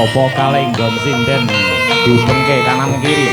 apa kalenggon sinden diubengke kanan kiri.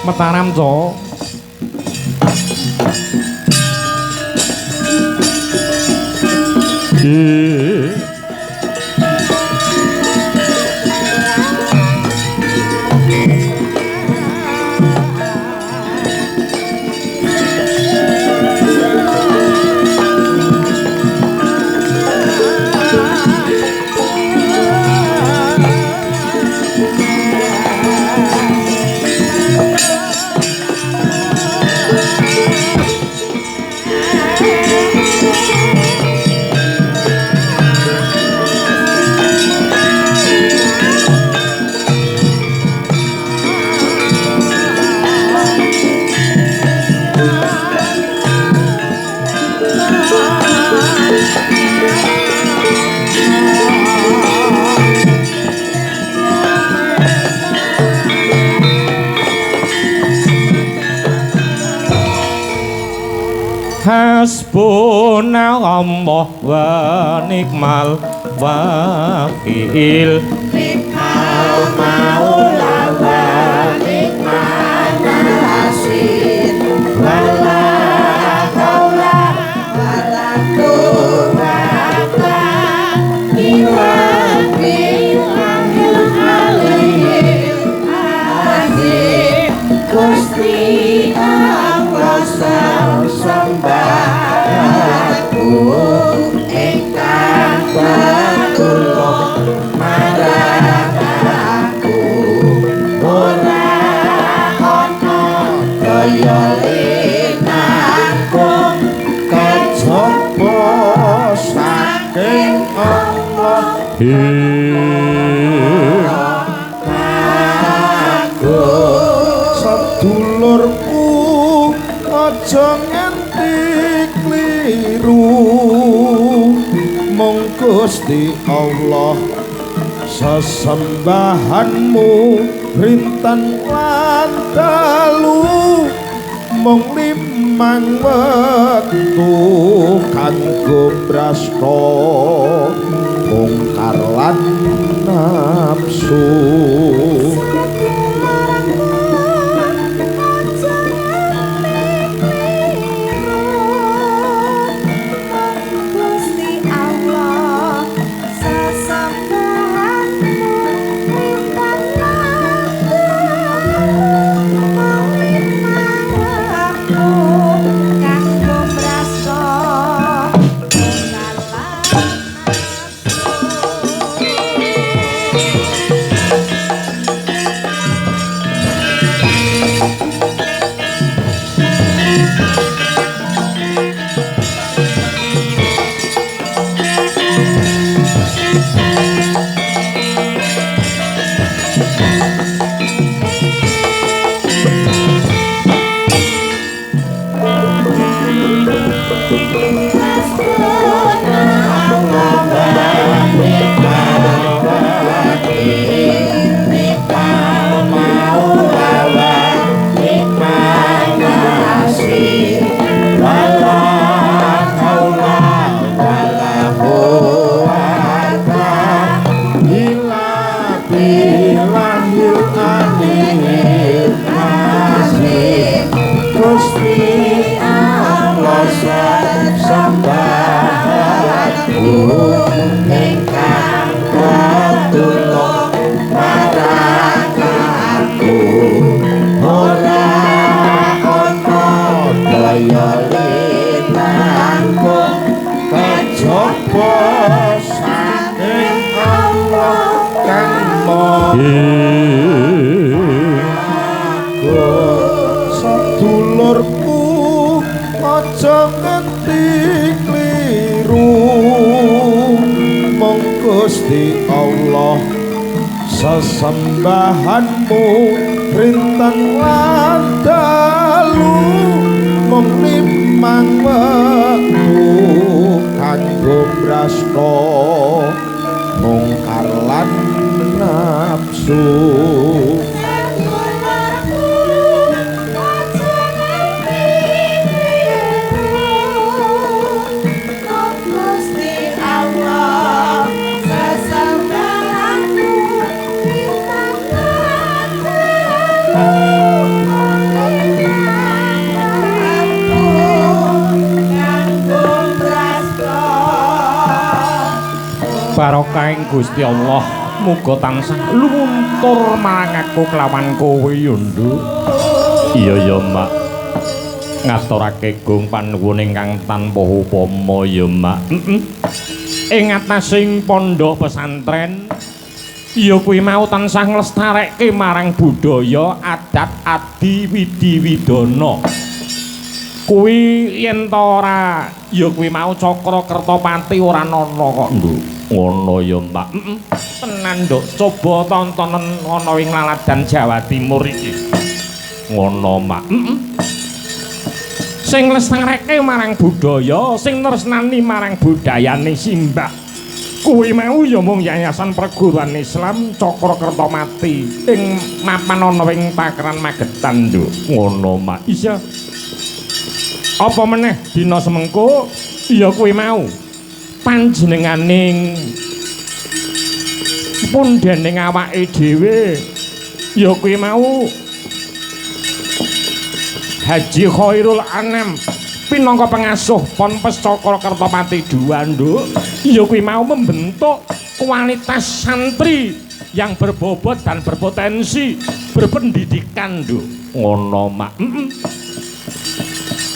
Mataram Cok. Hasbunallah wa ni'mal wakil. Ni'mal maula wa ni'mal nasir. Wala haula wala quwwata illa billahil aliyyil azim. Gusti Allah sembahku ingkang patulung marang aku. Ora ana kaya linangkung kejaba saking Allah. Aku sedulurku aja nganti kliru, mung Gusti Allah sesembahanmu rinten lan dalu, mung limang wektu kanggo brasta mungkar lan nafsu. Sedulurku aja nganti kliru, mung Gusti Allah sesembahanmu rinten lan dalu, mung limang wektu kanggo brasta mungkar lan nafsu. Barokahing Gusti Allah muga tansah luntur marang aku kelawan kowe yo, Nduk. Iya ya, Mak. Ngaturake gong panuwun ingkang tanpa upama ya, Mak. Ing atasing pondok pesantren ya kuwi mau tansah nglestarekke marang budaya adat adi widi-widana. Kuwi yen ta ora ya kuwi mau Cakra Kertapati ora ana kok, Nduk. Ngono ya, Mbak. Tenan, Nduk. Coba tontonen ana ing laladan Jawa Timur iki. Ngono, Mbak. Sing lestarekke marang budaya, sing tresnani marang budayane simbah. Kuwi mau ya mung Yayasan Perguruan Islam Cakra Kertapati ing mapan ana ing Pakeran Magetan, Nduk. Ngono, Mbak. Iya. Apa meneh dina semengko ya kuwi mau panjenenganing pundhening awake dhewe ya kuwi mau Haji Khairul Anam pinangka pengasuh Ponpes Cakra Kertapati II Nduk ya kuwi mau membentuk kualitas santri yang berbobot dan berpotensi berpendidikan Nduk ngono mak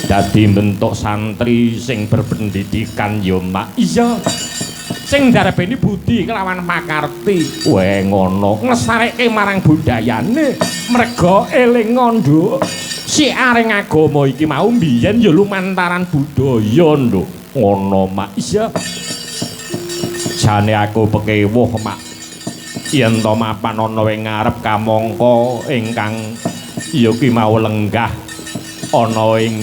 dadi bentuk santri sing berpendidikan ya mak iya sing darepeni budi kelawan pakarti wae ngono nglestareke marang budayane merga eling Nduk siaring agama iki mau mbiyen ya lumantaran budaya Nduk ngono mak iya jane aku pekewuh mak yen to mapan ana ing ngarep kamangka ingkang ya ki mau lenggah ana ing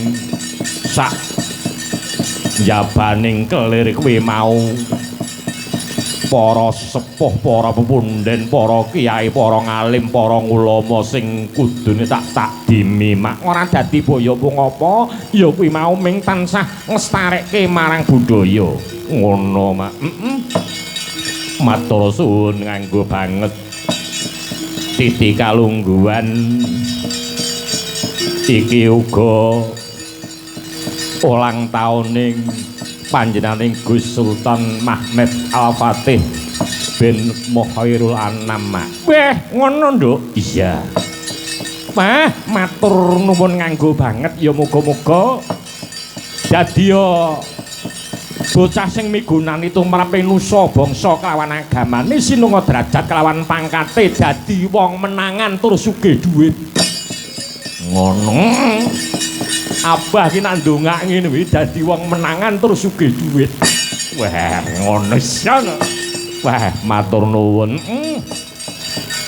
sak jabaning kelir kuwi mau para sepuh, para pepundhen, para kiai, para ngalim, para ulama sing kudune tak takdimi mak ora dadi boyo mung apa ya kuwi mau ming tansah nglestarekke marang budaya ngono mak matur suwun nganggo banget Titi Kalungguhan iki uga ulang tauning panjenenganing Gus Sultan Mahmud Al-Fatih bin Khairul Anam weh ngono Nduk iya mah matur nuwun nganggo banget ya muga-muga dadi bocah sing migunani tumrape nusa bangsa kelawan agamane sinunga derajat kelawan pangkate dadi wong menangan tur sugih dhuwit ngono abah ki nak ndongak ngene kuwi dadi wong menangan tur sugih dhuwit wah ngono sana wah matur nuwun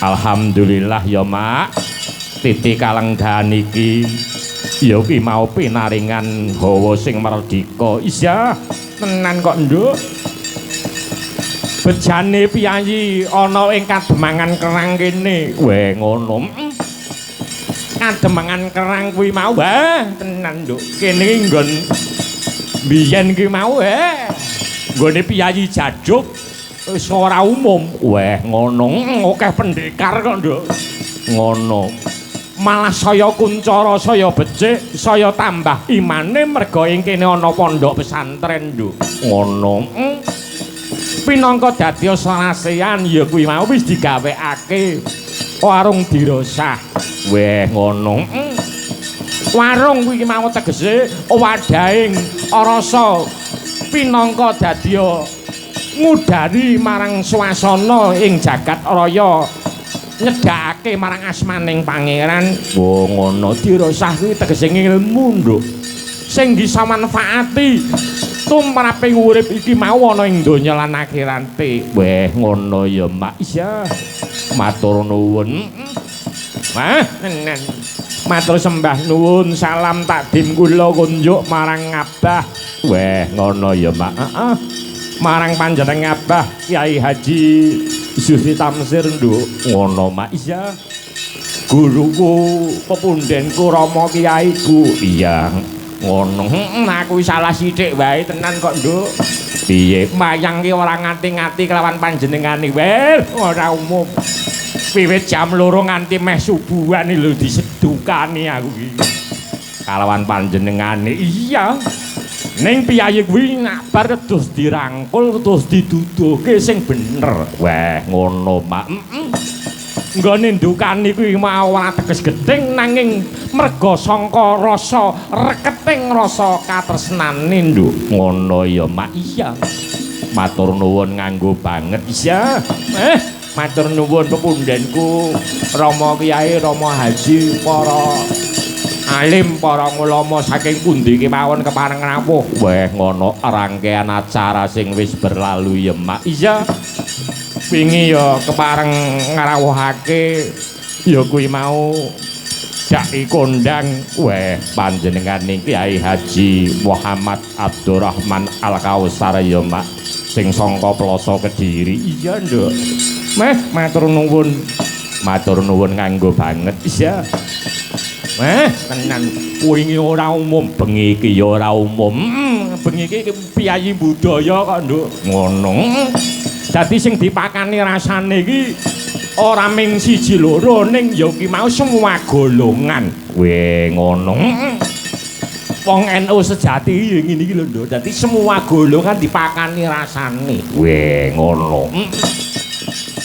alhamdulillah ya mak Titi Kalenggahan iki ya ki mau pinaringan hawa sing merdika iya tenan kok Nduk bejane piyayi ana ing kademangan kerang kene weh ngono kademangan kerang kuwi mau wah tenan Nduk kene iki nggon biyen ki mau nggone piyayi Jaduk wis ora umum weh ngono akeh pendekar kok Nduk ngono malah saya kuncara saya becik saya tambah imane merga ing kene ana pondok pesantren Nduk ngono pinangka dadi sarasean ya kuwi mau wis digawekake warung dirosah weh ngono warung kuwi mau tegese wadahing rasa pinangka dadi ngudari marang swasana ing jagat raya nyedhakake marang asmaning pangeran oh ngono dirosah kuwi tegese ilmu Nduk sing bisa manfaati tumrape urip iki mau ana ing donya lan akhirate weh ngono ya mak iya matur nuwun matur sembah nuwun salam takdim kula kunjuk marang abah weh ngono ya mak marang panjenengan abah Kyai Haji Sufi Tamsir Nduk ngono mak iya guruku pepundhenku Rama Kyaiku iya ngono aku salah sithik wae tenan kok Nduk piye mayang ki ora ngati-ngati kelawan panjenengane wel ora umum wiwit jam 2 nganti meh subuhan lho disedukani aku iki kalawan panjenengane iya ning piyayi kuwi nak bar terus dirangkul terus diduduke sing bener wah ngono mak nggone ndukani kuwi mau ora teges gedeng nanging merga sangka rasa reketing rasa katresnane Nduk ngono ya mak iya matur nuwun nganggo banget iya matur nuwun pepundhenku Rama Kyai Rama Haji para alim para ulama saking pundi kemawon kepareng rawuh weh ngono rangkaian acara sing wis berlalu ya mak iya wingi ya kepareng ngrawuhake ya kuwi mau dai kondang weh panjenenganing Kyai Haji Muhammad Abdurrahman Al-Kausar ya mak sing sangka Ploso Kediri iya Nduk matur nuwun nganggo banget iya Tenan wingi ora umum, bengi iki ya ora umum. Bengi iki piyayi budaya kok, Nduk. Ngono. Dadi sing dipakani rasane iki ora ming siji loro ning ya ki mau semua golongan. Weh ngono. Wong NU sejati ya ngene iki lho, Nduk. Dadi semua golongan dipakani rasane. Weh ngono.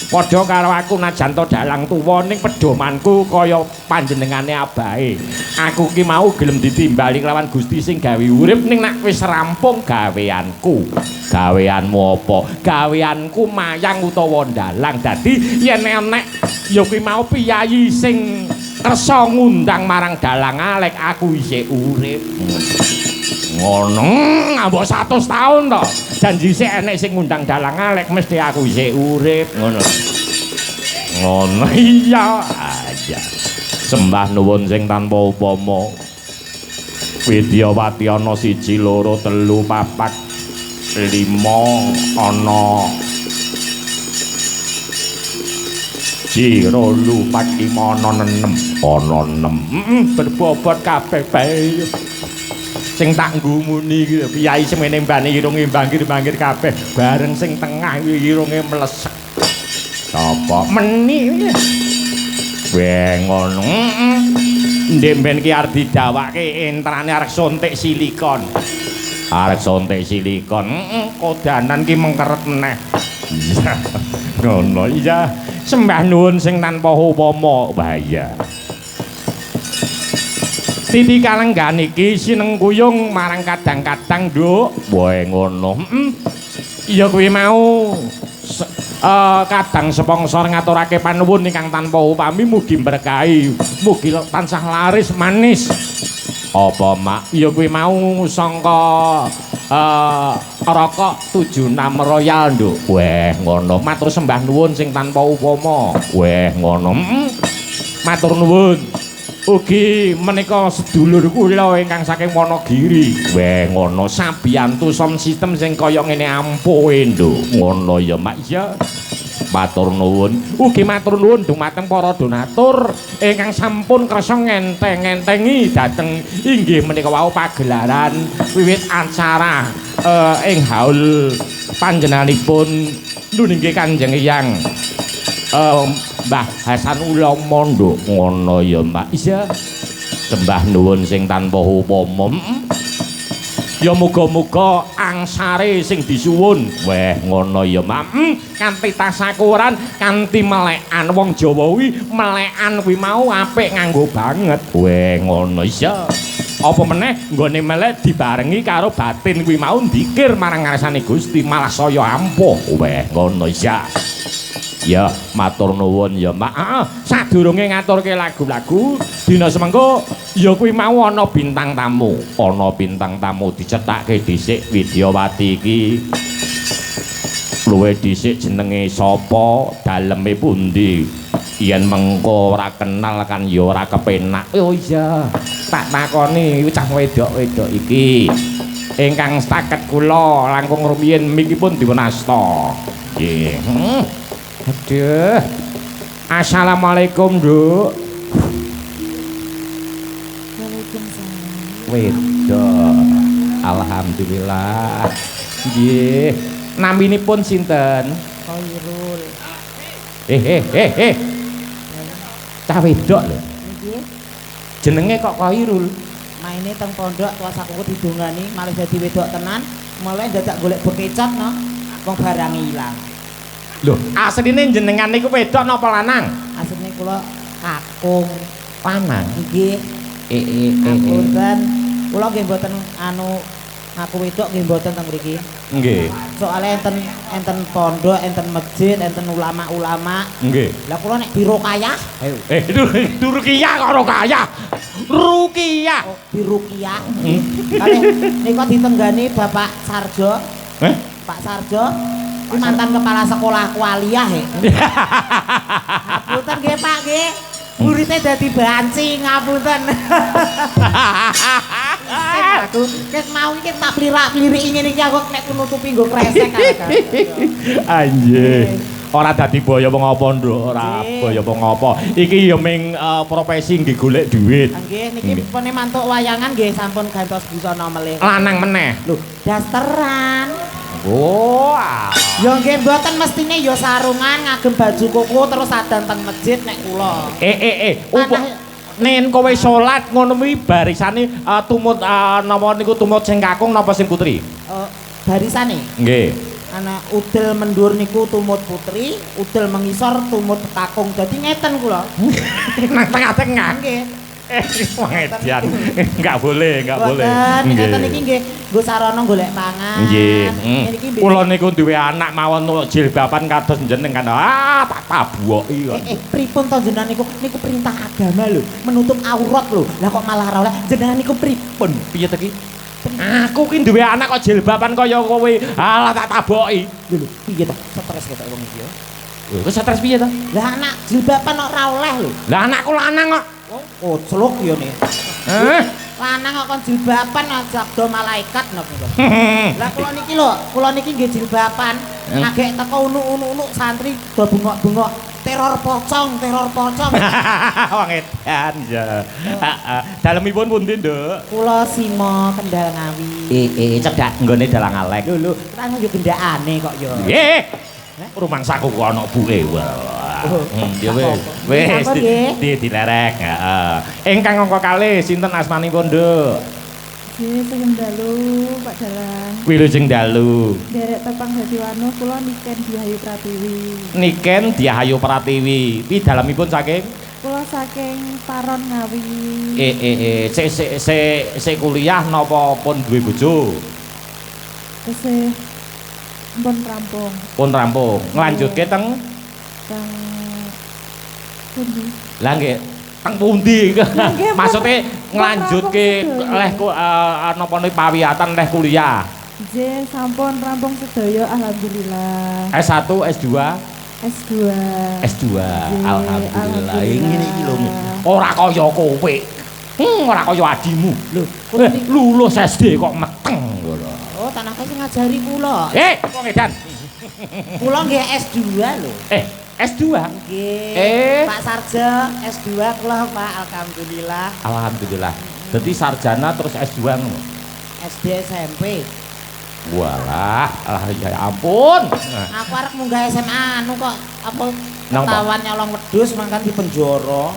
Padha karo aku najan to dalang tuwa ning pedomanku kaya panjenengane abahe. Aku ki mau gelem ditimbali kelawan Gusti sing gawe urip ning nek wis rampung gaweanku. Gaweanmu apa? Gaweanku mayang utawa dalang. Dadi yen enek ya kuwi mau piyayi sing kersa ngundang marang dalang alek aku isih urip. Ngono, mbok 100 tahun to. Janji sik enek sing ngundang dalang alek mesti aku isih urip ngono. Ngono iya aja. Sembah nuwun sing tanpa upama. Widyawati ana 1 2 3 4 5 ana Jiro lupat 5 ana 6 ana 6 berbobot kabeh bae. Sing tak nggumuni iki piyai semene mbane irunge bangkir-bangkir kabeh bareng sing tengah irunge mlesek. Apa meni? Weh ngono. Ndek ben ki arep didawake entrane arek sontek silikon. Arek sontek silikon. Kodanan ki mengkeret meneh. Ngono iya. Sembah nuwun sing tanpa upama. Bahaya. Titi kalenggan iki sineng kuyung marang kadang-kadang, Nduk. Wae ngono. Iya kuwi mau kadang sponsor ngaturake panuwun ingkang tanpa upami mugi berkahi, mugi tansah laris manis. Apa mak? Iya kuwi mau sangka rokok 76 Royal, Nduk. Weh ngono. Matur sembah nuwun sing tanpa upama. Weh ngono. Matur nuwun. Ugi menika sedulur kula ingkang saking Wonogiri. Weh ngono sabiyantu sound system sing kaya ngene ampuhe, Nduk. Ngono ya, Mak. Ya. Matur nuwun. Ugi matur nuwun dumateng para donatur ingkang sampun kersa ngenteng-entengi dhateng inggih menika wau pagelaran wiwit acara ing haul panjenenganipun nuningke Kanjeng Hyang Mbah Hasan Ulama, Nduk. Ngono ya, Mbak. Iya. Sembah nuwun sing tanpa upama. Ya muga-muga angsare sing disuwun. Weh ngono ya, Mbak. Kanthi tasakuran, kanthi melekan wong Jawa kuwi melekan kuwi mau apik nganggo banget. Weh ngono iya. Apa meneh nggone melek dibarengi karo batin kuwi mau ndikir marang ngarsane Gusti malah saya ampuh. Weh ngono iya. Ya, matur nuwun ya, Mbak. Sadurunge ngaturke lagu-lagu, dina semengko ya kuwi mau ana bintang tamu. Ana bintang tamu dicethakke dhisik Widyawati iki. Luwe dhisik jenenge sapa, daleme pundi. Yen mengko ora kenal kan ya ora kepenak. Oh iya, tak takoni cah wedok-wedok iki. Ingkang setaket kula langkung rumiyin mikipun dipunasta. Nggih. Aduh. Assalamualaikum, Nduk. Waalaikumsalam. Wedok. Alhamdulillah. Nggih. Naminipun sinten? Khairul. Cah wedok lho. Nggih. Jenenge kok Khairul? Maine teng pondok tuasaku didongani malah dadi wedok tenan, mulai dadak golek bekecot no. Wong barang ilang. Lho, asline jenengan niku wedok napa lanang? Asline kula kakung. Lanang. Nggih. Apunten. Kula nggih mboten ngaku wedok nggih mboten teng mriki. Nggih. Soale enten pondok, enten masjid, enten ulama-ulama. Nggih. Lah kula nek dirukayah, Itu Ruqiyah kok Ruqayah. Ruqiyah. oh, dirukiyah. Kalih nika ditenggani Bapak Sarjo. Pak Sarjo iki mantan kepala sekolah kualiah ya. Ngapunten nggih Pak nggih. Muridnya dadi banci ngapunten. Aku ket mau iki tak plirak-pliriki ngene iki aku nek nutupi nggo kresek. Anjir. Ora dadi boyo apa nduk, ora boyo apa. Iki ya ming profesi nggih golek duit. Nggih, niki pene mantuk wayangan nggih sampun gantos busana melih. Lanang meneh. Lho, dasteran. Oh. Ya nggih mboten mestine ya sarungan ngagem baju koko terus adan teng masjid nek kula. Nen kowe salat ngono kuwi barisane tumut napa niku tumut sing kakung napa sing putri? Barisane. Nggih. Ana udel mendur niku tumut putri, udel mengisor tumut kakung. Dadi ngeten kula. Nang tengah-tengah. Nggih. Wedian. Enggak boleh. Nggih. Ngeten iki nggih nggo sarana golek pangan. Nggih. Niki Kula niku duwe anak mawon jilbaban kados jeneng kan. Tak tabuki kok. Pripun to jenengan niku perintah agama lho, menutup aurat lho. Lah kok malah ora oleh jenengan niku pripun? Piye to ki? Aku ki duwe anak kok jilbaban kaya kowe. Alah tak taboki. Lho, piye to? Stres ketok wong iki ya. Lho, kok stres piye to? Lah anak jilbaban kok ora oleh lho. Lah anakku lanang kok. Oh, celuk ya nih. Lanang kok kon jilbaban aja do malaikat napa. Lah kula niki nggih jilbaban. Ngagek teko unu-unu santri do bengok-bengok teror pocong. Wong edan ya. Heeh. Dalemipun pundi, Nduk? Kula Sima Kendal Ngawi. Cedhak nggone dalang alek. Lho, kan yo gendakane kok yo. Nggih. Rumangsaku kok ana buke. Ya wis dilerek. Heeh. Ingkang angka kalih sinten asmanipun, Nduk? Nggih, sing dalu Pak Dalang. Wilujeng dalu. Derek Tepang Dadi Wano kula Niken Diayu Pratiwi. Niken Diayu Pratiwi. Pi dalemipun saking? Kula saking Paron Ngawi. Sik kuliah napa pun duwe bojo? Tesih pun rampung. Pun rampung. Nglanjutke teng pundi? Lah nggih teng pundi? Maksude nglanjutke leh napa pawiyatan leh kuliah. Nggih, sampun rampung sedaya alhamdulillah. S1, S2, S2. S2. Alhamdulillah. Ngene iki lho. Ora kaya kowe. Ora kaya adimu. Lho, lulus SD kok meteng ngono. Oh, tanahku sing ngajari kula. Wong edan. Kula nggih S2 lho. S2? Nggih. Pak Sarjo S2 kula Pak, alhamdulillah. Alhamdulillah. Dadi sarjana terus S2 ngono. SD SMP. Walah, ya ampun. Aku arep munggah SMA anu kok apa ketahuan nyolong wedhus mangkan di penjara.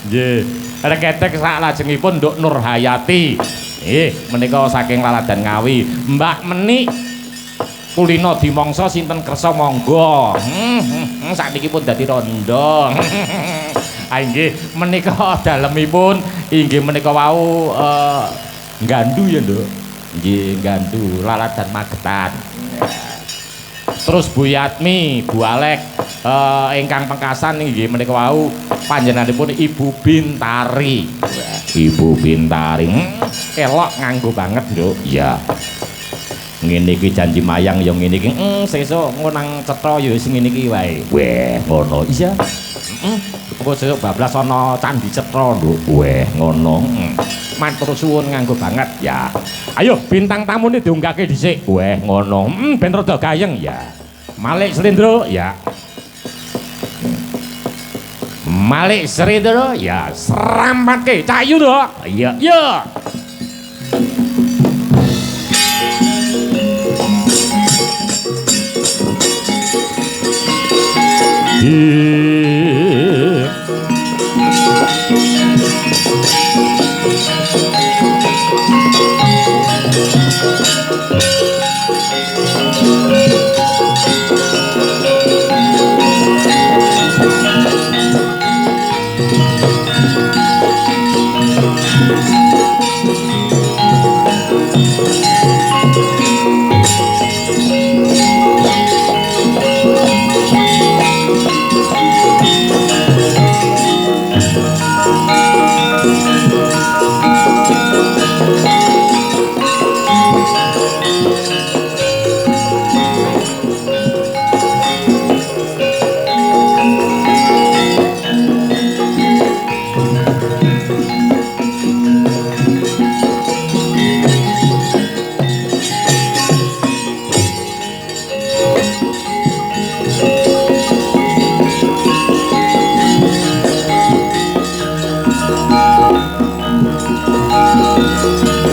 Nggih. Reketek sak lajengipun Nduk Nur Hayati. Menika saking Laladan Ngawi. Mbak Menik kulino dimangsa sinten kersa monggo. Sakniki pun dadi rondo. Nggih, menika dalemipun inggih menika wau nggandu ya, Nduk. Nggih, nggandu Laladan Magetan. Terus Bu Yatmi, Bu Alek ingkang pengkasan inggih menika wau panjenenganipun Ibu Bintari. Ibu Bintari. Elok nganggo banget, Nduk. Iya. Ngene iki janji mayang ya ngene iki. Sesuk ngonang cetha ya sing ngene iki wae. Weh, ngono. Iya. Pokoke sesuk bablas ana candi cetha, Nduk. Weh, ngono. Matur suwun nganggo banget ya. Ayo bintang tamune diunggahke dhisik. Weh, ngono. Ben rada gayeng ya. Malik Slendro ya. Malik Slendro ya. Serampatke cayu to. Iya, iya.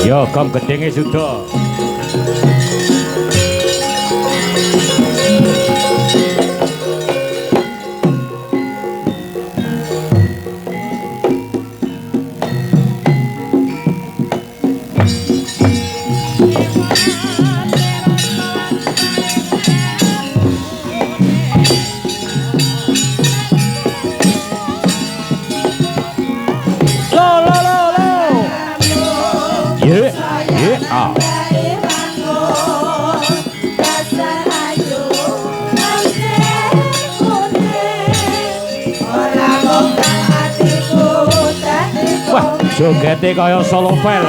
Yo, gong gedenge suda. Jogete kaya solopel.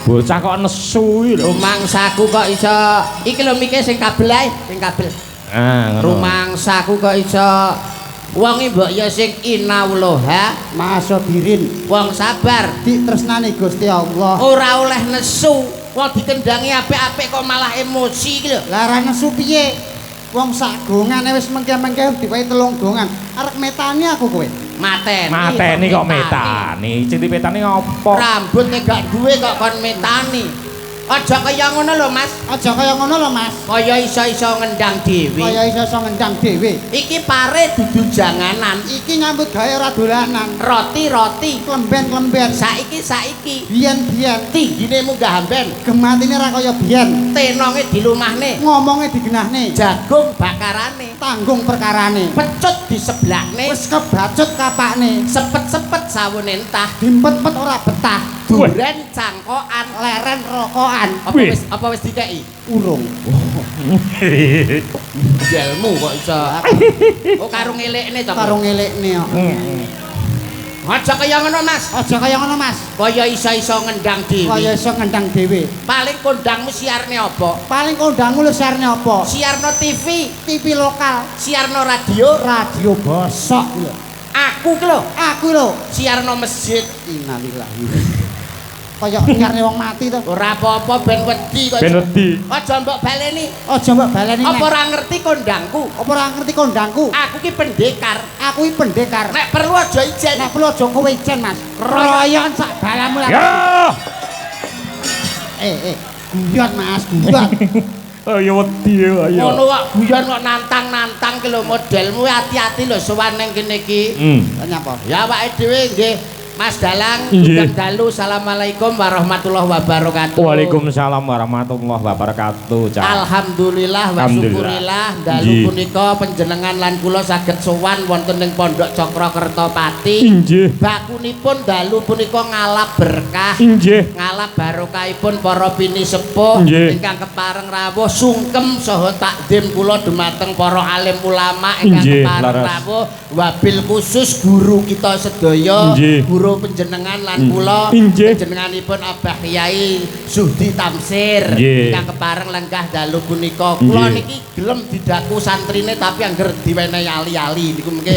Bocah kok nesu iki lho. Rumangsaku kok iso iki lho mikir sing kabel ae, sing kabel. Ah, ngono. Rumangsaku kok iso wong iki mbok ya sing inauloha Masobirin wong sabar ditresnani Gusti Allah. ora oleh nesu. Wong dikendangi apik-apik kok malah emosi iki lho. Lah ra nesu piye? Wong sak gongane wis mengke-mengke dipahi telung gongan. Arek metani aku kowe. Mateni kok metani. Citi petani ngopo? Rambut gak duwe kok kon metani. Aja kaya ngono lho, Mas. Aja kaya ngono lho, Mas. Kaya iso-iso ngendang dhewe. Kaya iso ngendang dhewe. Iki pare dudu janganan. Iki nyambut gawe ora dolanan. Roti-roti, Klemben-klemben. saiki Biyen-biyen. tinggine munggah amben, Gematine ra kaya biyen. tenonge dilumahne, Ngomongnya digenahne. jagung bakarane, Tanggung perkarane. pecut di sebelahne, Wis kebacut kapakne. sepet-sepet sawune entah, Dimpet-pet ora betah. duren cangkokan, Leren rokokan. apa wis dikeki? Urung. Jelmu kok iso. Oh karo ngelekne to. Karo ngelekne kok. Aja kaya ngono, Mas. Aja kaya ngono, Mas. Kaya iso-iso ngendang Kaya dhewe. iso ngendang dhewe. Paling kondangmu siarne apa? Paling kondangmu lu siarne apa? Siarno TV, TV lokal, siarno radio, radio bosok lho. aku ki lho, Aku lho. siarno masjid. Innalillahi. Kaya ngarne wong mati to. Ora apa-apa ben wedi kok. Ben wedi. Aja mbok baleni. Aja mbok baleni. Apa ora ngerti kondangku? Apa ora ngerti kondangku? Aku ki pendekar. Aku iki pendekar. Nek perlu aja ijen. Nek perlu aja kowe ijen, Mas. Royon sak balamu lah. Ya. Guyon, Mas, guyon. Ayo wedi ayo. Ngono kok guyon kok nantang-nantang ki lho modelmu hati-hati lho sowan ning kene iki. Nyapa? Ya awake dhewe nggih Mas Dalang, Nggih. Sugeng dalu. Assalamualaikum warahmatullahi wabarakatuh. Waalaikumsalam warahmatullahi wabarakatuh. Cak. Alhamdulillah wa Alhamdulillah. syukurillah dalu Nggih. punika panjenengan lan kula saged sowan wonten ing Pondok Cokrokertapati. Inggih. Bakunipun dalu punika ngalap berkah. Inggih. Ngalap barokahipun para pini sepuh Nggih. ingkang kepareng rawuh sungkem saha takdim kula dumateng para alim ulama ingkang Nggih, kepareng laras. rawuh wabil khusus guru kita sedaya Nggih. guru panjenengan lan kula Nggih. panjenenganipun Abah Kyai Suhdi Tamsir Nggih. ingkang kepareng lenggah dalu punika kula Nggih. niki gelem didaku santrine tapi angger diwenehi ali-ali niku mengke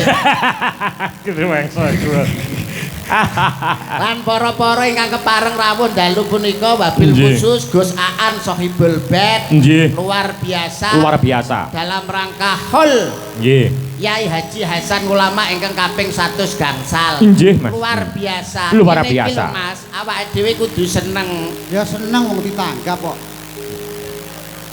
lan para-para ingkang kepareng rawuh dalu punika wabil Nggih. khusus Gus Aan Sohibul Bed Nggih. luar biasa Luar biasa. dalam rangka hol Nggih. Yai Haji Hasan ulama ingkang kaping 100 gangsal Nggih, Mas. luar biasa Luar Ini iki biasa. lho, Mas awake dhewe kudu seneng Ya seneng wong ditanggap kok.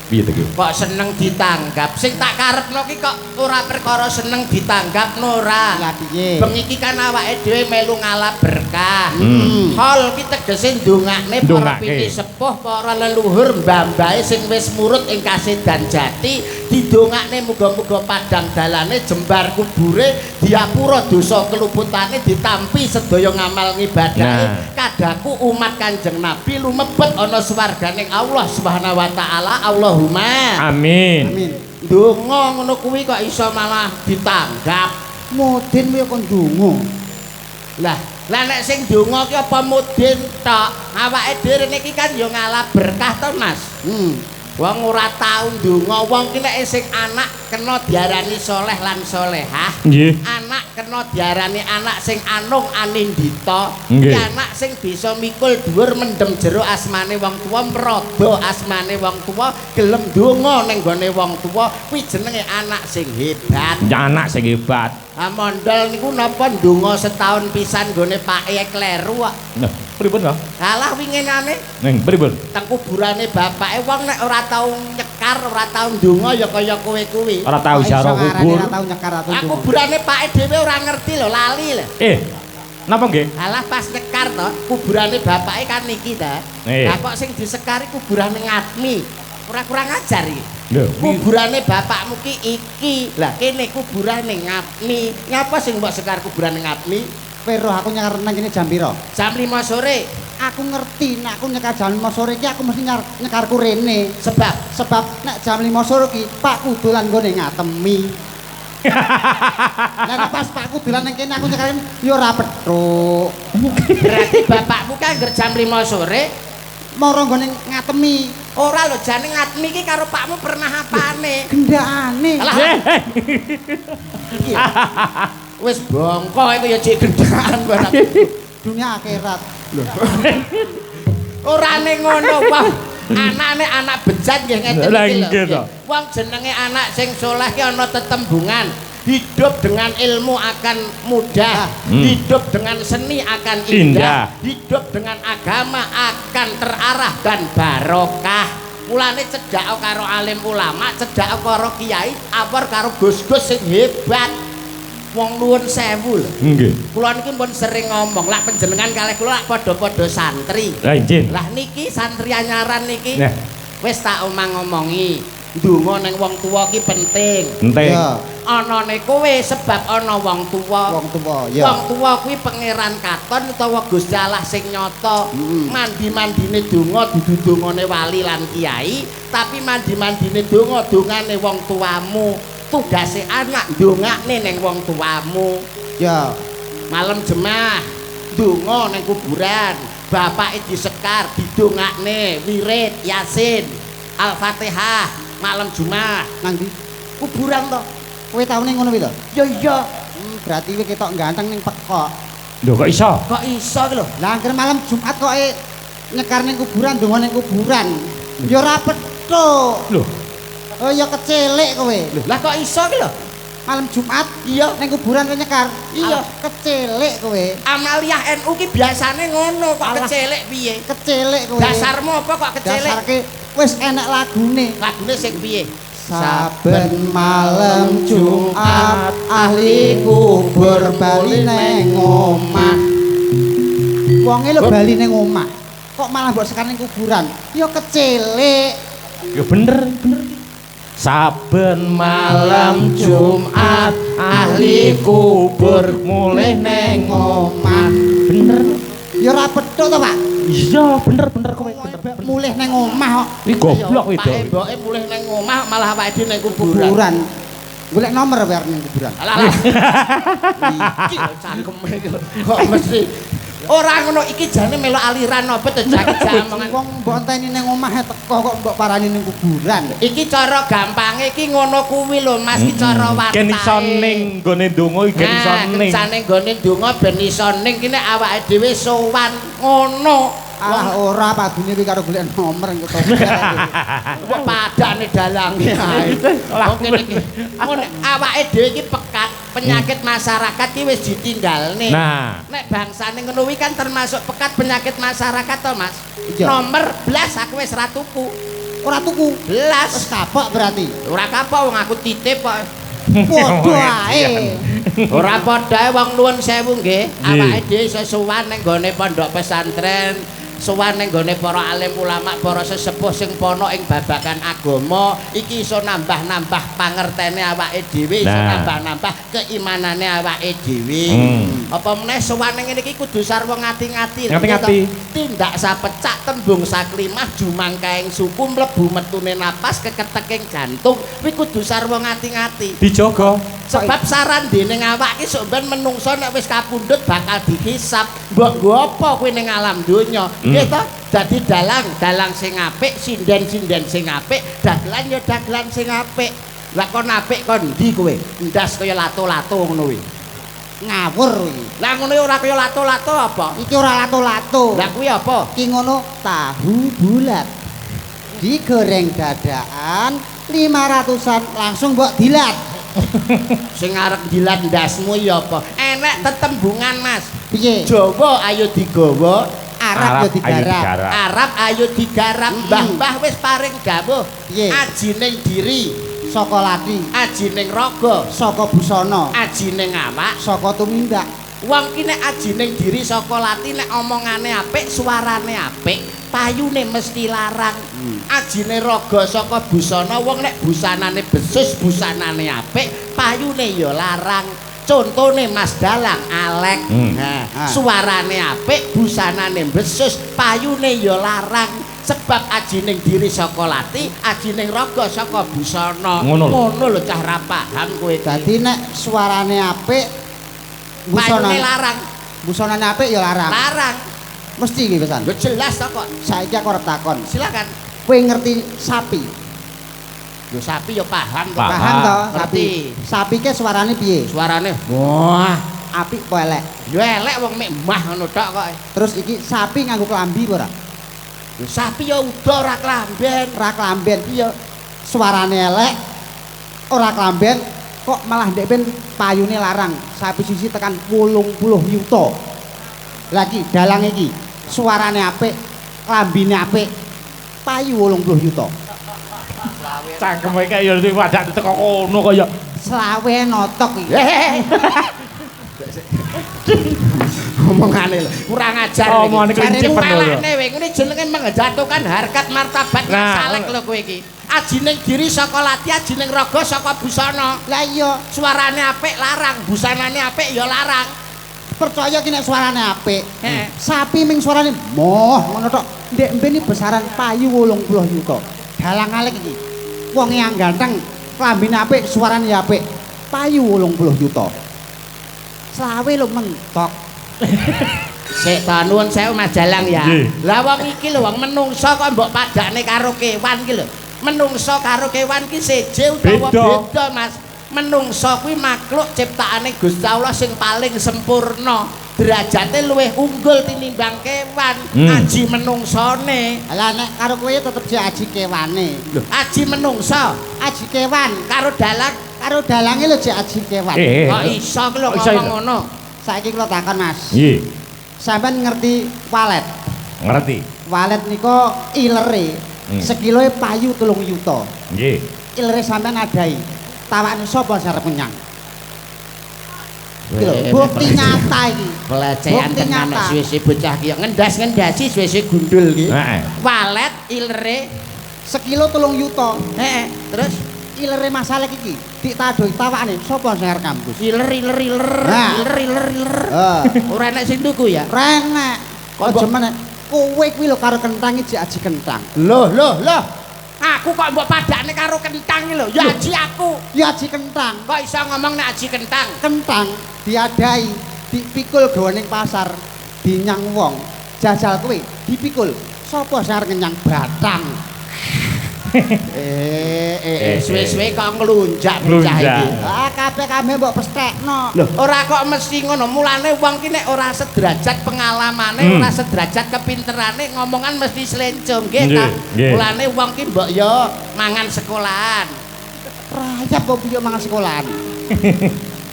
Piye to ki? kok seneng ditanggap sing tak karepno ki kok ora perkara seneng ditanggap ora Lah piye? bengi iki kan awake dhewe melu ngalap berkah Hmm. hol ki tegese ndongakne para Ndongake. piti sepuh para leluhur mbah-mbahe sing wis murut ing kasedan jati didongakne muga-muga padang dalane jembar kubure diapura dosa keluputane ditampi sedaya ngamal ngibadahe Nah. kadaku umat Kanjeng Nabi lumebet ana swarganing Allah Subhanahu wa taala Allahumma Amin. Amin. ndonga ngono kuwi kok iso malah ditanggap Mudin kuwi kok ndonga. lah nek sing ndonga ki apa mudin tok awake dhewe niki kan ya ngalap berkah to Mas wong ora tau ndonga wong ki nek sing anak kena diarani soleh lan solehah Nggih. anak kena diarani anak sing anung anindita Nggih. ki anak sing bisa mikul dhuwur mendem jero asmane wong tuwa mrada asmane wong tuwa gelem ndonga ning gone wong tuwa kuwi jenenge anak sing hebat Ya anak sing hebat. mondol niku napa ndonga setahun pisan gone Pak kleru kok Nah, pripun to? kalah winginane Ning pripun? teng kuburane bapake wong nek ora tau nyekar ora tau ndonga ya kaya kowe kuwi Ora tau ziarah kubur. Ora tau nyekar atau aku ndonga. kuburane Pake dhewe ora ngerti lho lali lho Napa nggih? alah pas nyekar to kuburane bapake kan niki ta lah kok sing disekari kuburane ngatmi ora kurang ajar iki Lho, kuburane bapakmu ki iki lah kene kuburane ngatmi ngapa sing mbok sekar kuburane ngatmi Pero aku nyekar nang kene jam pira? jam 5 sore Aku ngerti nek aku nyekar jam 5 sore iki aku mesti nyekarku rene. Sebab nek jam 5 sore iki Pak Kudulan nggone ngatemi. Lah nek pas Pak Kudulan nang kene aku nyekar ya ora petruk. berarti bapakmu kan ngger jam 5 sore Moro nggone ngatemi. ora lho jane ngatmi iki karo pakmu pernah apane Gendakane. Alah. Wis bongko iku ya cek gendaan barang. Dunia akhirat. Ora ning ngono, wah. Anake anak bejat nggih ngeten Lah, iki nggih lho. to. Wong jenenge anak sing saleh ki ana tetembungan. Hidup dengan ilmu akan mudah, hidup dengan seni akan indah, hidup dengan agama akan terarah dan barokah. Mulane cedhak karo alim ulama, cedhak karo kiai, awor karo gus-gus sing hebat. Wong nuwun sewu lho. Nggih. Kula niki pun sering ngomong, lah panjenengan kalih kula lak padha-padha santri. Lah nggih. Lah niki santri anyaran niki Nah. wis tak omong-omongi. Ndonga ning wong tuwa ki penting. Penting. Ya, Anane kowe sebab ana wong tuwa. wong tuwa ya. Wong tuwa kuwi pangeran katon utawa Gusti Allah sing nyata. Mandi-mandine donga dudu dongane wali lan kiai, tapi mandi-mandine donga dongane wong tuamu. Tugase anak ndongakne ning wong tuamu. Ya. Malam jemaah donga ning kuburan, bapake disekar, didongakne wirid Yasin, Al-Fatihah. Malam Jumat Nang ndi? kuburan to. Kowe taune ngono kuwi lho. Ya iya. Berarti kowe ketok ganteng ning pekok. Lho kok iso? Kok iso ki lho? Lah angger malam Jumat kok nyekar ning kuburan, donga ning kuburan. Ya ora petuk. Lho, Oh ya kecelik kowe. Lah kok iso ki lho? Malam Jumat Iya. ning kuburan kowe nyekar. Iya. Kecelik kowe. Amaliyah NU ki biasane ngono, kok Alah. kecelik piye? Kecelik kowe. Dasarmu apa kok kecelik? Dasarke wis enak lagune. Lagune sing piye? Saben malam Jumat ahli kubur bali neng omah. Wonge lho bali ning omah. Kok malah mbok sekar ning kuburan? Ya kecilik. Ya bener. Saben malam Jumat ahli kubur mulih neng omah. Bener. Ya ora petuk to, Pak. Iya, bener kowe bener. Mulih neng omah kok. Iki goblok kuwi, Dok. Mboke mulih neng omah malah awake dhewe neng kuburan. Kuburan. Golek nomor biar ning kuburan. Alah. Iki cangkeme iki kok mesti ora ngono iki jane melu aliran apa to jamangan. Wong mbok enteni ning omahe teko kok mbok parani ning kuburan. Iki cara gampange iki ngono kuwi lho Mas, iki cara wae. Ken iso ning nggone ndonga iki ken iso ning. Sane nggone ndonga ben iso ning kene awake dhewe sowan ngono. Ah ora padune kuwi karo golek nomor engko to. Kok padane dalange ae. Wong kene iki ngono awake dhewe iki pekat, penyakit masyarakat iki wis ditinggalne. Nah, nek bangsane ngono kuwi kan termasuk pekat penyakit masyarakat to, Mas. Iya. Nomor blas aku wis ra tuku. Ora tuku. Blas. Wis kapok berarti. Ora kapok wong aku titip kok. Podho ae. Ora padha wong nuwun sewu nggih. Awake dhewe iso sowan ning gone pondok pesantren, sowan ning gone para alim ulama, para sesepuh sing pono ing babagan agama, iki iso nambah-nambah pangertene awake dhewe, iso nambah-nambah keimanane awake dhewe. Apa meneh sowan ning ngene iki kudu sarwa ngati-ngati. Ngati-ngati. Tindak sapecak tembung saklimah jumangkaing suku mlebu metune napas keketeking jantung, kuwi kudu sarwa ngati-ngati. dijogo. Sebab saran dening awak iki sok ben menungso nek wis kapundhut bakal dihisab. Mbok nggo apa kuwi ning alam donya? Nggih to? Dadi dalang sing apik, sinden-sinden sing apik, dagelan ya dagelan sing apik. Lah kon apik kon ndi kowe? Ndas kaya lato-lato ngono kuwi. Ngawur kuwi. Lah ngono ora kaya lato-lato apa? Iki ora lato-lato. Lah kuwi apa? Iki ngono tahu bulat. Digoreng dadaan 500-an langsung mbok dilat. Sing arep dilat ndasmu ya apa? Enek tetembungan, Mas. Piye? Jawa ayo digawa, Arab yo digarap. Arab ayo digarap. Mbah-mbah wis paring dawuh. Piye? Ajining diri, Saka lati, ajining raga, saka busana, ajining awak. saka tumindak. Wong ki nek ajining diri saka lati nek omongane apik, suarane apik, payune mesti larang. Ajine raga saka busana, wong nek busanane besus, busanane apik, payune ya larang. Contone Mas Dalang Alek. Nah, suarane apik, busanane besus, payune ya larang. Sebab ajining diri saka lati, ajining raga saka busana. Ngono lho cah ra paham kowe. Dadi nek suarane apik, Payune larang. busanane apik ya larang. Larang. Mesti iki pesan. Lho jelas to kok. Saiki aku arep takon. Silakan. Kowe ngerti sapi? Lho sapi ya paham to. Paham to sapi? Ngerti. Sapi ke suarane piye? Suarane wah, Apik apa elek? ya elek wong mek mbah ngono tok kok. Terus iki sapi nganggo klambi apa ora? Lho sapi ya uda ora klamben. Ora klamben iya. Suarane elek, ora klamben, kok malah ndek ben payune larang. Sapi siji tekan 80 yuta. Lagi dalang iki suarane apik, klambine apik, payu 80 yuta. Cangkeme kaya ya wadah teko kono kaya. Selawe notok iki. Omongane lho, kurang ajar. Omongane kelincip penuh lho. Ngene jenenge menjatuhkan harkat martabat salek lho kowe iki. Ajining diri saka lati, ajining raga saka busana. Lah iya, Suarane apik larang, busanane apik ya larang. percaya ki nek suarane apik. Heeh. Sapi ming suarane moh ngono tok. Ndek mbene besaran payu 80 yuta. Dalang alek iki. Wong yang ganteng, klambine apik, suarane ya apik. Payu 80 yuta. Selawe lho mentok. Sik ta nuwun sewu Mas Dalang ya. Lah wong iki lho wong menungso kok mbok padakne karo kewan iki lho. Menungso karo kewan ki seje utawa beda Mas. Menungso kuwi makhluk ciptaane Gusti Allah sing paling sempurna. Derajate luwih unggul tinimbang kewan. Aji menungsone. Lah nek karo kowe tetep aji kewane. Lho, aji menungso, Aji kewan karo dalang karo dalange lho jek aji kewan. kok iso ki lho ngomong ngono. Saiki kula takon Mas. Nggih, Sampeyan ngerti walet? ngerti. Walet nika ilere sekiloe payu 3 yuta. Nggih. Ilere sampeyan adahi. Tawakne sapa sarep menyang? Iki lho, bukti nyata iki. Pelecehan Bukti tenan nyata. suwe-suwe bocah ki ngendas-ngendasi suwe-suwe gundul ki. Heeh. Walet ilere. Sekilo 3 yuta. Heeh. Terus Ilere masalah iki ditadoi tawakane sapa sing arep kampus? iler. Nah. Iler. Ora enek sing tuku ya. Renek. Kok Kok jemene kowe kuwi lho karo kentang iki aji kentang. Loh. Aku kok mbok padakne karo kentang iki lho. Ya aji aku. Ya aji kentang. Kok iso ngomong nek aji kentang? Kentang diadai, dipikul gawa ning pasar, dinyang wong. Jajal kowe dipikul. Sapa sing arep kenyang batang? Suwe-suwe kok nglunjak bocah iki. Ah kabeh mbok pestekno. Loh, ora kok mesti ngono. Mulane wong ki nek ora sederajat pengalamane, ora sederajat kepinterane, ngomongan mesti slencong nggih ta. Nggih. Mulane wong ki mbok yo mangan sekolahan. Rayap kok piye mangan sekolahan.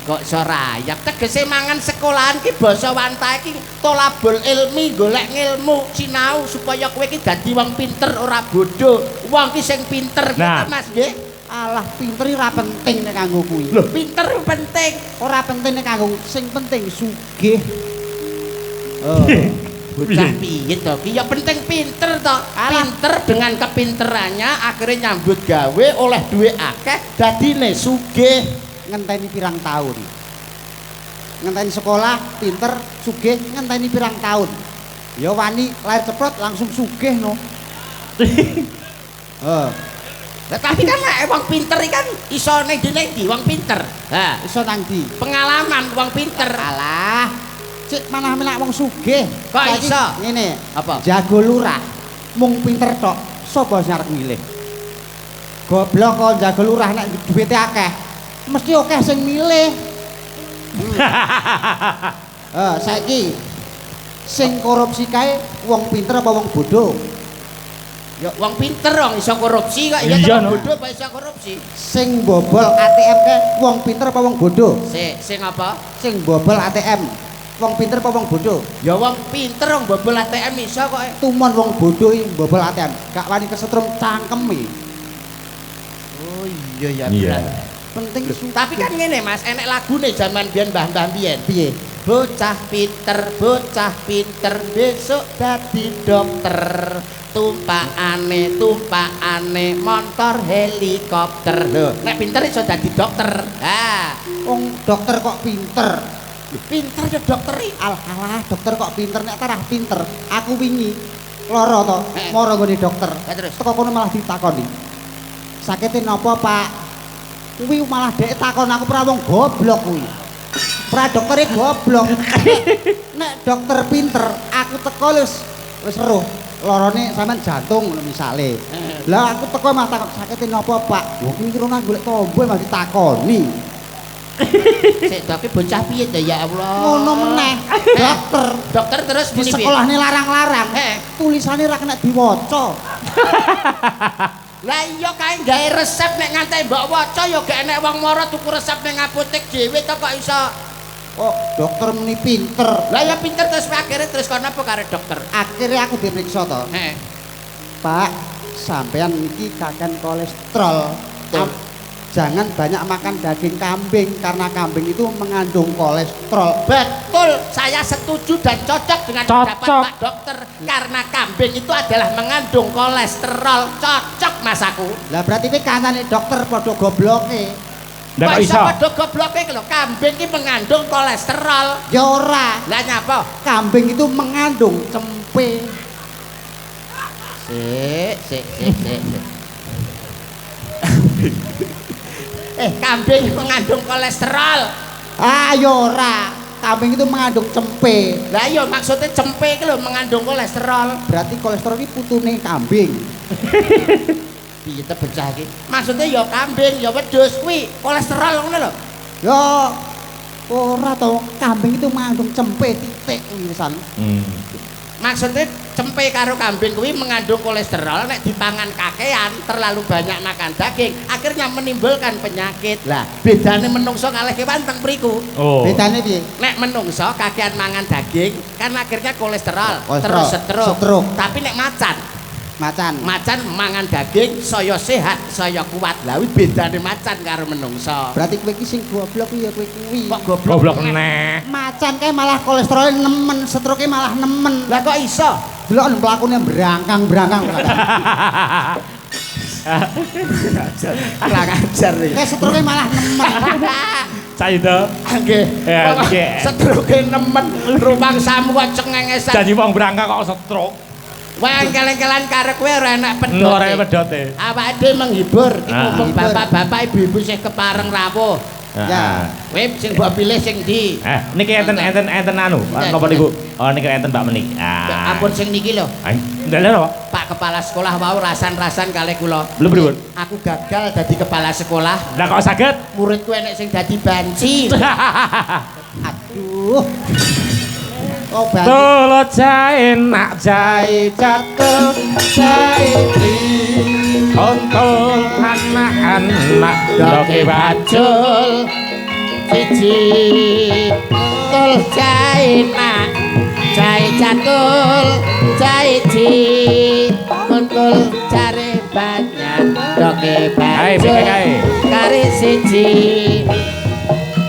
Kok iso rayap tegese mangan sekolahan ki basa wantahe ki tolabul ilmi, golek ngilmu, sinau supaya kowe ki dadi wong pinter ora bodoh. Wong ki sing pinter Nah. gitu Mas nggih. Alah pinter iki ora penting nek kanggo kuwi. Lho, pinter penting. Ora penting nek kanggo sing penting sugih. Bocah piye to? Ki ya penting pinter to. Pinter dengan kepinterannya akhirnya nyambut gawe oleh duit akeh dadine sugih. Ngenteni pirang tahun. Ngenteni sekolah, pinter, sugih, ngenteni pirang tahun. Ya wani lahir ceprot langsung sugih no. Lah tapi kan nek wong pinter iki kan iso ning ndi wong pinter. Ha, Iso nang ndi? pengalaman wong pinter. Alah, cik manah menak wong sugih. Kok Saiki iso? Ngene, Apa? jago lurah, mung pinter tok. Sapa sing arep milih? Goblok kok jago lurah nek duwite akeh. Mesti akeh sing milih. Saiki sing korupsi kae wong pinter apa wong bodoh? Ya wong pinter wong iso korupsi kok ya Iya, wong no. bodoh apa iso korupsi. Sing bobol ATM kae wong pinter apa wong bodoh? Sing apa? Sing bobol ATM wong pinter apa wong bodoh? Ya wong pinter wong bobol ATM iso kok. Tumon wong bodoh iki bobol ATM, gak wani kesetrum cangkeme. Oh iya ya Iya. bener. Penting Tapi kan ngene Mas, enek lagune zaman biyen mbah-mbah biyen. piye? Bocah pinter besok dadi dokter. Tumpakane motor helikopter. Lho, nek pinter iso dadi dokter. Ha, Wong dokter kok pinter. pinter ya dokter iki. Alah, dokter kok pinter nek tarah pinter. Aku wingi lara to, mara nggone dokter. Ya, terus? Teko kono malah ditakoni. Sakite napa, Pak? Kuwi malah dhek takon aku pra wong goblok kuwi. Pra doktere goblok. Nek dokter pinter, aku teko wis eruh. Larane sampean jantung ngono misale. Lah aku teko malah takon sakite napa, Pak? Wong kuwi kira nang golek tombol malah ditakoni. Sik tapi bocah piye to ya Allah. Ngono meneh. Dokter Dokter terus di muni piye? sekolahnya larang-larang. Tulisannya ra kena diwaca. Lah iya kae gawe resep nek nganti mbok waca ya gak enek wong mara tuku resep ning apotek dhewe to kok iso. Kok dokter muni pinter. Lah ya pinter terus akhirnya terus kono apa karo dokter? Akhirnya aku diperiksa to. Heeh. Pak, sampean iki kakan kolesterol. Jangan banyak makan daging kambing karena kambing itu mengandung kolesterol. Betul, saya setuju dan cocok dengan pendapat Cocok. Pak Dokter karena kambing itu adalah mengandung kolesterol. Cocok Mas aku. Lah berarti iki kancane dokter padha gobloke. Ndak kok iso. padha gobloke lho, kambing iki mengandung kolesterol. Ya ora, Lah nyapa? kambing itu mengandung cempe. Sik. Kambing mengandung kolesterol. Ah ya ora, kambing itu mengandung cempe. Lah iya maksudnya cempe iki lho mengandung kolesterol. Berarti kolesterol ini putune kambing. Piye te pecah iki? Maksudnya ya kambing, ya wedhus kuwi kolesterol ngono lho. Ya ora to, kambing itu mengandung cempe titik tulisan. Maksudnya cempe karo kambing kuwi mengandung kolesterol nek dipangan kakean terlalu banyak makan daging akhirnya menimbulkan penyakit. Lah bedane menungso kalih kewan teng mriku. Oh. Bedane piye? Nek menungso kakean mangan daging kan akhirnya kolesterol, Kolesterol, terus stroke. stroke. Tapi nek macan Macan mangan daging saya sehat, saya kuat. Lah kuwi bedane macan karo menungsa. Berarti kowe iki sing goblok ya kowe kuwi. Kok Goblok neh. Macan kae malah kolesterol nemen, stroke malah nemen. Lah kok iso? Delok mlakune brangkang-brangkang. Kurang ajar iki. Kae stroke malah nemen. Caido. Nggih. Ya, nggih. Stroke nemen rumangsamu kok cengengesan. Jadi wong berangka kok stroke. Wah, keleng-kelan karo kowe ora enak pedhote. Ora enak pedhote. Awake dhewe menghibur, ngomong bapak-bapak ibu-ibu sing kepareng rawuh. Ya. Kowe sing mbok pilih sing ndi? Niki enten anu, napa niku? Oh niki enten Mbak Meni. Ampun sing niki lho. Ndelok apa? Pak kepala sekolah wau rasan-rasan kalih kula. Lho pripun? Aku gagal dadi kepala sekolah. Lah kok saged? Muridku enek sing dadi banci. Aduh. Oh, banci. Tolo jae nak jae catul jae tri kontol anak-anak doke bajul Cici tul jae nak jae catul jae ci kuntul jare banyak doke Ae, bajul ae. kari siji